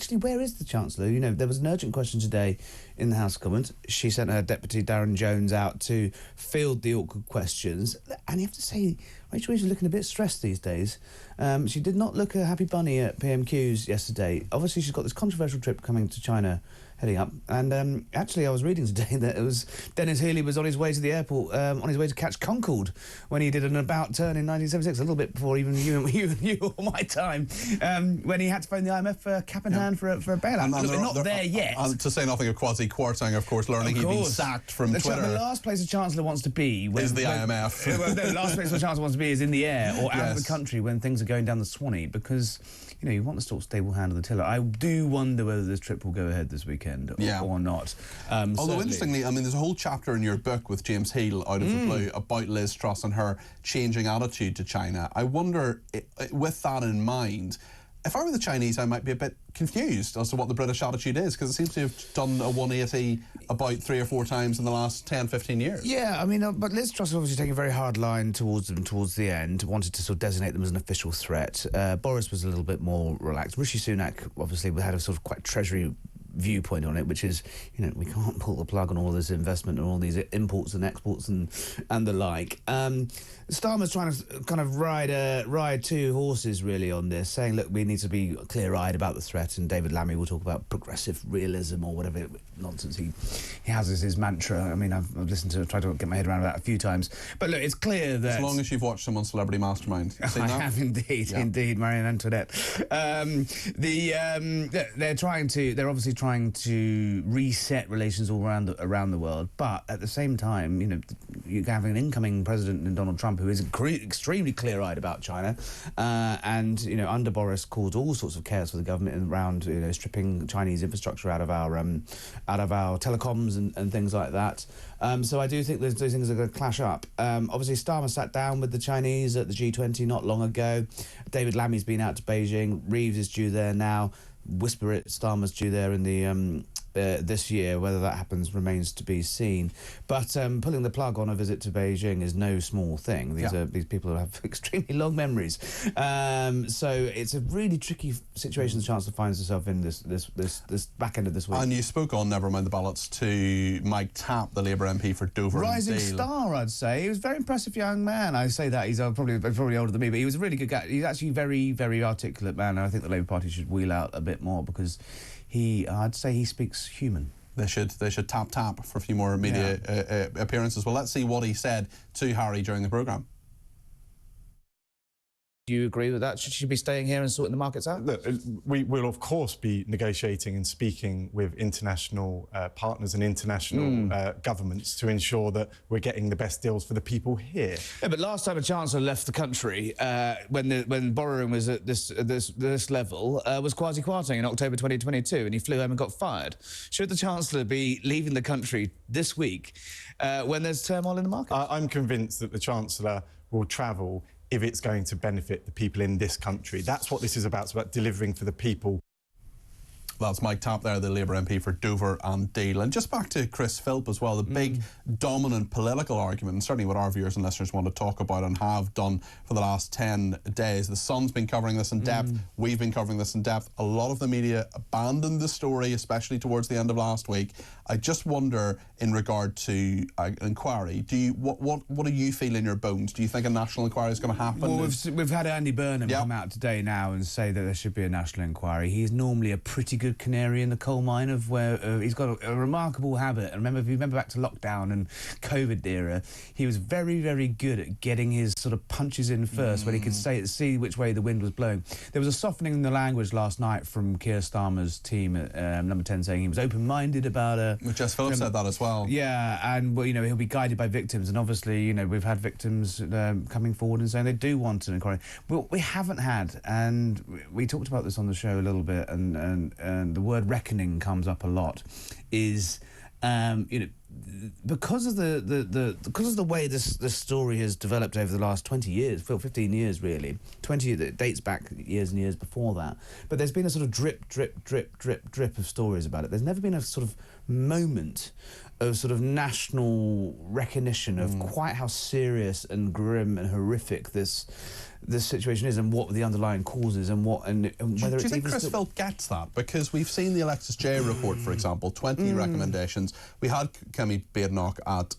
actually, where is the Chancellor? You know, there was an urgent question today in the House of Commons. She sent her deputy, Darren Jones, out to field the awkward questions. And you have to say, Rachel Reeves is looking a bit stressed these days. She did not look a happy bunny at PMQs yesterday. Obviously, she's got this controversial trip coming to China heading up. And actually, I was reading today that it was Dennis Healey was on his way to the airport, on his way to catch Concorde when he did an about turn in 1976, a little bit before even you or my time, when he had to phone the IMF for cap in hand for a bailout. Look, we're not there yet. And to say nothing of Kwasi Kwarteng, of course, learning he'd been sacked from Twitter. The last place a Chancellor wants to be is the IMF. Well, no, the last place a Chancellor wants to be is in the air or out of the country when things are going down the Swanee, because, you know, you want the sort of stable hand on the tiller. I do wonder whether this trip will go ahead this weekend or not. Although, interestingly, I mean, there's a whole chapter in your book with James Heal out of the blue about Liz Truss and her changing attitude to China. I wonder, with that in mind, if I were the Chinese, I might be a bit confused as to what the British attitude is, because it seems to have done a 180 about 3 or 4 times in the last 10, 15 years. Yeah, I mean, but Liz Truss obviously taking a very hard line towards them towards the end, wanted to sort of designate them as an official threat. Boris was a little bit more relaxed. Rishi Sunak obviously had a sort of quite Treasury viewpoint on it, which is, you know, we can't pull the plug on all this investment and all these imports and exports and the like. Starmer's trying to kind of ride 2 horses really on this, saying, look, we need to be clear-eyed about the threat, and David Lammy will talk about progressive realism or whatever nonsense he has as his mantra. I mean, I've listened to, tried to get my head around that a few times, but look, it's clear that... As long as you've watched someone Celebrity Mastermind. I have indeed, indeed, Marion Antoinette. They're obviously trying to reset relations all around the world, but at the same time, you know, you're having an incoming president in Donald Trump who is extremely clear-eyed about China, and, you know, under Boris caused all sorts of chaos for the government around, you know, stripping Chinese infrastructure out of our telecoms and things like that. So I do think those things are going to clash up. Obviously, Starmer sat down with the Chinese at the G20 not long ago. David Lammy's been out to Beijing. Reeves is due there now. Whisper it, Starmer's due there in the this year. Whether that happens remains to be seen. But pulling the plug on a visit to Beijing is no small thing. These people have extremely long memories. So it's a really tricky situation the Chancellor finds herself in this back end of this week. And you spoke on Never Mind the Ballots to Mike Tapp, the Labour MP for Dover. Rising star, I'd say. He was a very impressive young man. I say that, he's probably older than me, but he was a really good guy. He's actually a very, very articulate man, and I think the Labour Party should wheel out a bit more, because I'd say he speaks human. They should tap for a few more media appearances. Well, let's see what he said to Harry during the programme. Do you agree with that? Should she be staying here and sorting the markets out? Look, we will, of course, be negotiating and speaking with international partners and international governments to ensure that we're getting the best deals for the people here. Yeah, but last time a Chancellor left the country, when borrowing was at this level, was Kwasi Kwarteng in October 2022, and he flew home and got fired. Should the Chancellor be leaving the country this week when there's turmoil in the market? I'm convinced that the Chancellor will travel if it's going to benefit the people in this country. That's what this is about. It's about delivering for the people. That's Mike Tapp there, the Labour MP for Dover and Deal. And just back to Chris Philp as well, the big dominant political argument, and certainly what our viewers and listeners want to talk about and have done for the last 10 days. The Sun's been covering this in depth. We've been covering this in depth. A lot of the media abandoned the story, especially towards the end of last week. I just wonder, in regard to an inquiry, what do you feel in your bones? Do you think a national inquiry is going to happen? Well, we've had Andy Burnham come out today now and say that there should be a national inquiry. He's normally a pretty good canary in the coal mine of where he's got a remarkable habit. And if you remember back to lockdown and COVID era, he was very, very good at getting his sort of punches in first when he could see which way the wind was blowing. There was a softening in the language last night from Keir Starmer's team at Number 10, saying he was open-minded about Jess Phillips said that as well. Yeah, and well, you know, he'll be guided by victims, and obviously, you know, we've had victims coming forward and saying they do want an inquiry. Well, we haven't had, and we talked about this on the show a little bit, and the word reckoning comes up a lot. Is you know, because of the way this story has developed over the last 20 years, 15 years really, 20 that dates back years and years before that, but there's been a sort of drip of stories about it. There's never been a sort of moment of sort of national recognition of quite how serious and grim and horrific this the situation is and what the underlying causes and what and whether do you think Chris Philp gets that? Because we've seen the Alexis J report, for example, 20 recommendations. We had Kemi Badenoch at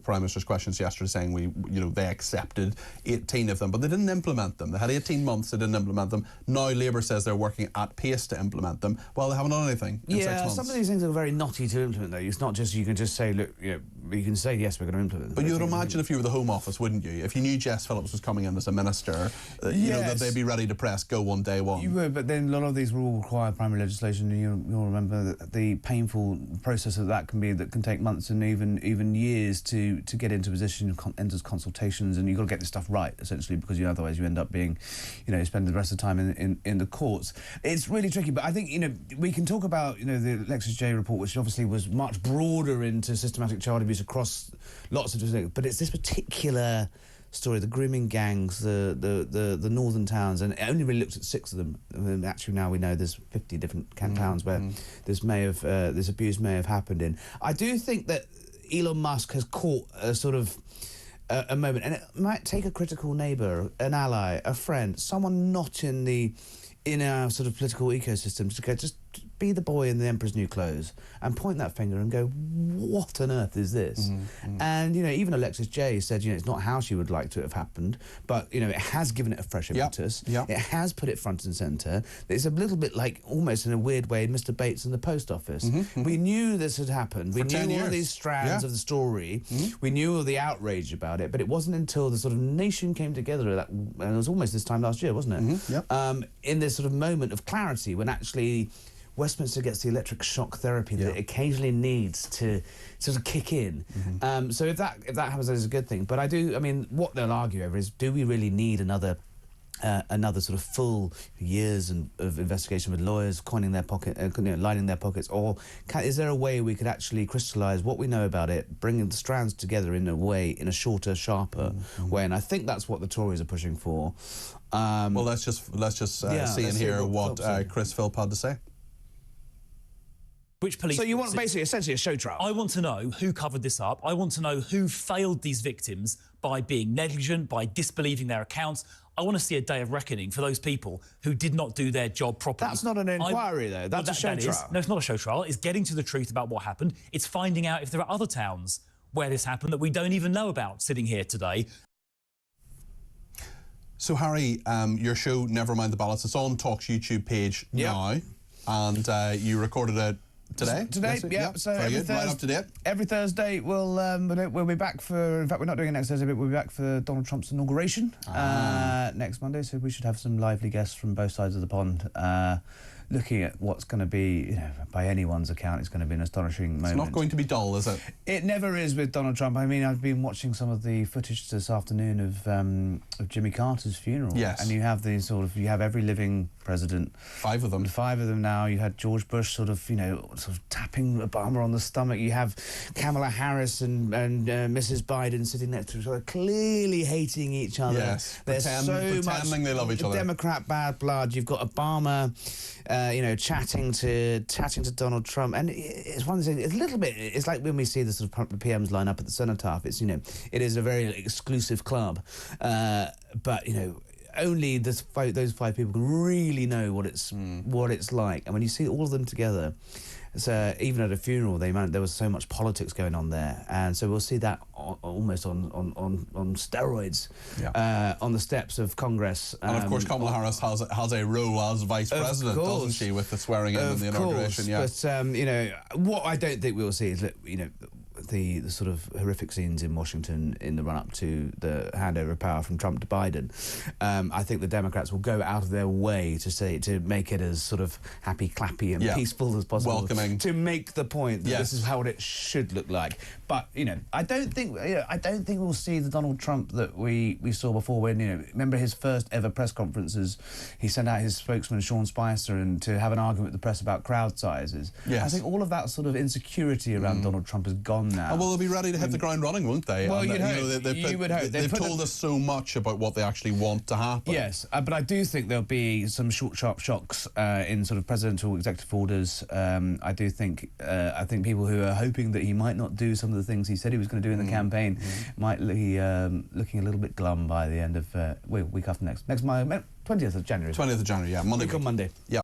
Prime Minister's Questions yesterday saying they accepted 18 of them, but they didn't implement them. They had 18 months, they didn't implement them. Now Labour says they're working at pace to implement them. Well, they haven't done anything in 6 months. Some of these things are very knotty to implement, though. It's not just you can just say, look, you can say yes, we're going to implement them. But you would imagine if you were the Home Office, wouldn't you? If you knew Jess Phillips was coming in as a minister, that they'd be ready to press go on day one. You would, but then a lot of these will all require primary legislation, and you'll remember that the painful process of that can take months and even years to get into position, enters consultations, and you've got to get this stuff right, essentially, because otherwise you end up being, spending the rest of the time in the courts. It's really tricky, but I think, we can talk about, the Alexis J report, which obviously was much broader into systematic child abuse across lots of different things, but it's this particular story, the grooming gangs, the northern towns, and it only really looked at 6 of them. And actually, now we know there's 50 different towns where this abuse may have happened in. I do think that Elon Musk has caught a sort of a moment, and it might take a critical neighbour, an ally, a friend, someone not in our sort of political ecosystem to go, just be the boy in the Emperor's New Clothes and point that finger and go, what on earth is this? And, even Alexis J said, it's not how she would like to have happened, but, it has given it a fresh impetus. It has put it front and centre. It's a little bit like, almost in a weird way, Mr. Bates in the post office. We knew this had happened. We knew all of these strands of the story. We knew all the outrage about it, but it wasn't until the sort of nation came together, and it was almost this time last year, wasn't it? In this sort of moment of clarity when actually Westminster gets the electric shock therapy that it occasionally needs to sort of kick in. So if that happens, that's a good thing. But what they'll argue over is, do we really need another sort of full years of investigation with lawyers lining their pockets, or is there a way we could actually crystallise what we know about it, bringing the strands together in a shorter, sharper way? And I think that's what the Tories are pushing for. Well, let's just see and hear what Chris Philp had to say. Which police? So you want essentially a show trial? I want to know who covered this up. I want to know who failed these victims by being negligent, by disbelieving their accounts. I want to see a day of reckoning for those people who did not do their job properly. That's not an inquiry, though. That's a show trial. No, it's not a show trial. It's getting to the truth about what happened. It's finding out if there are other towns where this happened that we don't even know about sitting here today. So, Harry, your show, Never Mind the Ballots, it's on Talk's YouTube page now, and you recorded it today? Today, So very good. Right up to date. Every Thursday we'll be back for. In fact, we're not doing it next Thursday, but we'll be back for Donald Trump's inauguration next Monday. So we should have some lively guests from both sides of the pond, looking at what's going to be, by anyone's account, it's going to be an astonishing moment. It's not going to be dull, is it? It never is with Donald Trump. I've been watching some of the footage this afternoon of Jimmy Carter's funeral. Yes. And you have you have every living president. 5 of them. 5 of them now. You had George Bush sort of tapping Obama on the stomach. You have Kamala Harris and Mrs. Biden sitting next to each other, clearly hating each other. Yes. There's pretending they love each other. Democrat bad blood. You've got Obama, chatting to Donald Trump, and it's one thing. It's a little bit. It's like when we see the sort of PMs line up at the cenotaph. It's it is a very exclusive club, but only those 5 people can really know what it's like. And when you see all of them together, even at a funeral, there was so much politics going on there, and so we'll see that almost on steroids on the steps of Congress. And of course, Kamala Harris has a role as vice president, doesn't she, with the swearing in and the inauguration? But what I don't think we'll see is the sort of horrific scenes in Washington in the run-up to the handover of power from Trump to Biden. I think the Democrats will go out of their way to make it as sort of happy, clappy and peaceful as possible. Welcoming. To make the point that this is how it should look like. But, I don't think we'll see the Donald Trump that we saw before when, remember his first ever press conferences, he sent out his spokesman, Sean Spicer, and to have an argument with the press about crowd sizes. Yes. I think all of that sort of insecurity around Donald Trump has gone now. Oh, well, they'll be ready to hit the ground running, won't they? Well, And, you'd hope. You would hope. They've told us so much about what they actually want to happen. Yes, but I do think there'll be some short, sharp shocks in sort of presidential executive orders. I think people who are hoping that he might not do some of the things he said he was going to do in the campaign might be looking a little bit glum by the end of week after next. 20th of January. 20th of January, yeah, Monday. Week on Monday. Yeah.